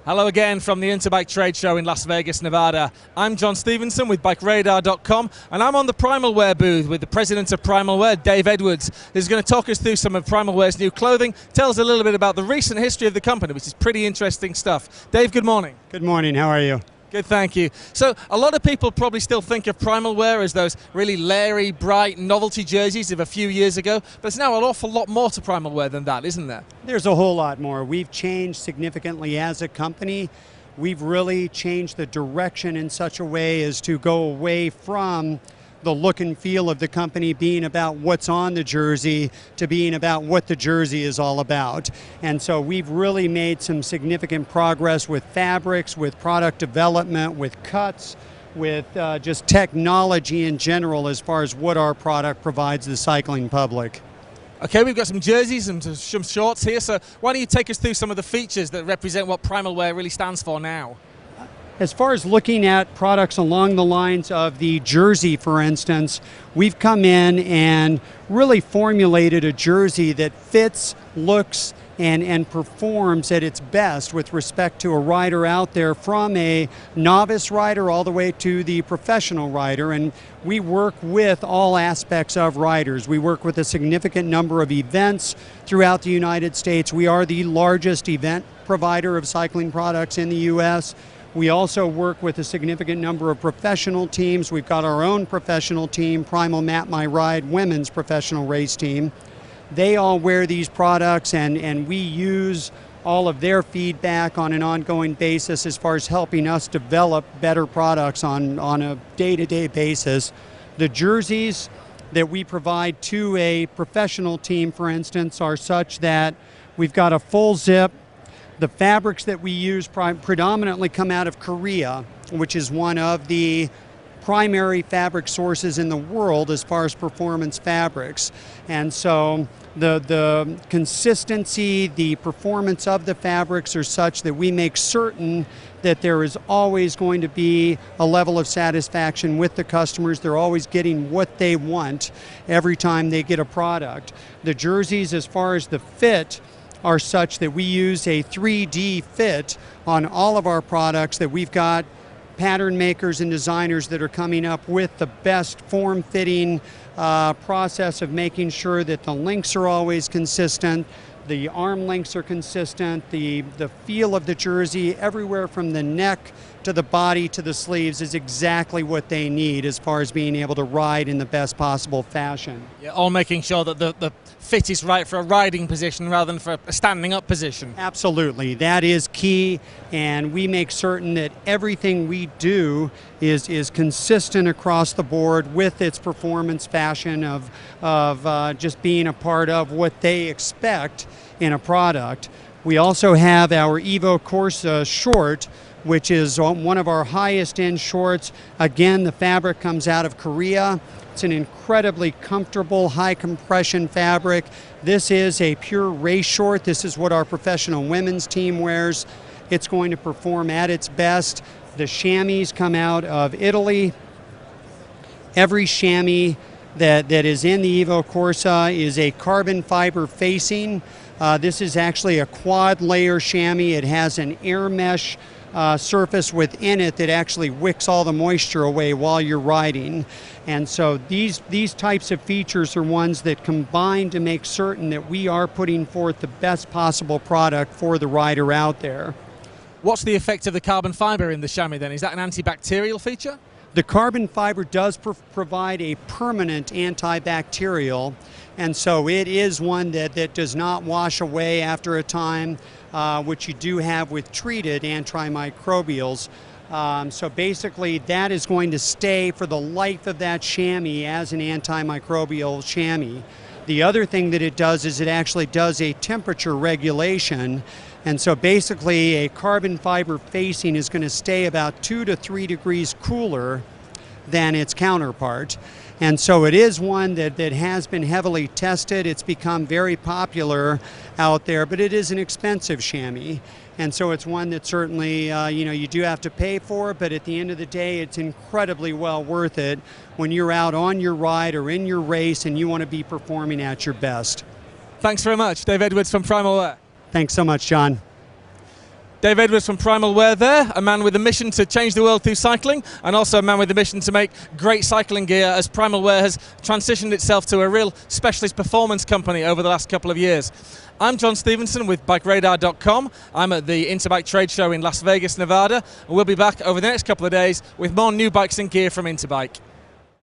Hello again from the Interbike trade show in Las Vegas, Nevada. I'm John Stevenson with BikeRadar.com, and I'm on the Primal Wear booth with the president of Primal Wear, Dave Edwards, who's going to talk us through some of Primal Wear's new clothing, tell us a little bit about the recent history of the company, which is pretty interesting stuff. Dave, good morning. Good morning, how are you? Good, thank you. So a lot of people probably still think of Primal Wear as those really leery, bright novelty jerseys of a few years ago, but there's now an awful lot more to Primal Wear than that, isn't there? There's a whole lot more. We've changed significantly as a company. We've really changed the direction in such a way as to go away from the look and feel of the company being about what's on the jersey to being about what the jersey is all about. And so we've really made some significant progress with fabrics, with product development, with cuts, with just technology in general as far as what our product provides the cycling public. Okay, we've got some jerseys and some shorts here, so why don't you take us through some of the features that represent what Primal Wear really stands for now? As far as looking at products along the lines of the jersey, for instance, we've come in and really formulated a jersey that fits, looks, and performs at its best with respect to a rider out there, from a novice rider all the way to the professional rider. And we work with all aspects of riders. We work with a significant number of events throughout the United States. We are the largest event provider of cycling products in the U.S. We also work with a significant number of professional teams. We've got our own professional team, Primal Map My Ride women's professional race team. They all wear these products, and we use all of their feedback on an ongoing basis as far as helping us develop better products on a day-to-day basis. The jerseys that we provide to a professional team, for instance, are such that we've got a full zip. The fabrics that we use predominantly come out of Korea, which is one of the primary fabric sources in the world as far as performance fabrics. And so the consistency, the performance of the fabrics are such that we make certain that there is always going to be a level of satisfaction with the customers. They're always getting what they want every time they get a product. The jerseys, as far as the fit, are such that we use a 3D fit on all of our products, that we've got pattern makers and designers that are coming up with the best form-fitting process of making sure that the links are always consistent, the arm lengths are consistent, the feel of the jersey, everywhere from the neck to the body to the sleeves, is exactly what they need as far as being able to ride in the best possible fashion. Yeah, all making sure that the fit is right for a riding position rather than for a standing up position. Absolutely, that is key, and we make certain that everything we do is consistent across the board with its performance fashion of just being a part of what they expect in a product. We also have our Evo Corsa short, which is one of our highest end shorts. Again, the fabric comes out of Korea. It's an incredibly comfortable, high compression fabric. This is a pure race short. This is what our professional women's team wears. It's going to perform at its best. The chamois come out of Italy. Every chamois that is in the Evo Corsa is a carbon fiber facing. This is actually a quad layer chamois. It has an air mesh surface within it that actually wicks all the moisture away while you're riding. And so these types of features are ones that combine to make certain that we are putting forth the best possible product for the rider out there. What's the effect of the carbon fiber in the chamois then? Is that an antibacterial feature? The carbon fiber does provide a permanent antibacterial, and so it is one that does not wash away after a time, which you do have with treated antimicrobials. So basically that is going to stay for the life of that chamois as an antimicrobial chamois. The other thing that it does is it actually does a temperature regulation. And so basically a carbon fiber facing is going to stay about 2 to 3 degrees cooler than its counterpart. And so it is one that has been heavily tested. It's become very popular out there, but it is an expensive chamois. And so it's one that certainly you do have to pay for, but at the end of the day, it's incredibly well worth it when you're out on your ride or in your race and you want to be performing at your best. Thanks very much, Dave Edwards from Primal Wear. Thanks so much, John. Dave Edwards from Primal Wear there, a man with a mission to change the world through cycling, and also a man with a mission to make great cycling gear, as Primal Wear has transitioned itself to a real specialist performance company over the last couple of years. I'm John Stevenson with BikeRadar.com. I'm at the Interbike trade show in Las Vegas, Nevada, and we'll be back over the next couple of days with more new bikes and gear from Interbike.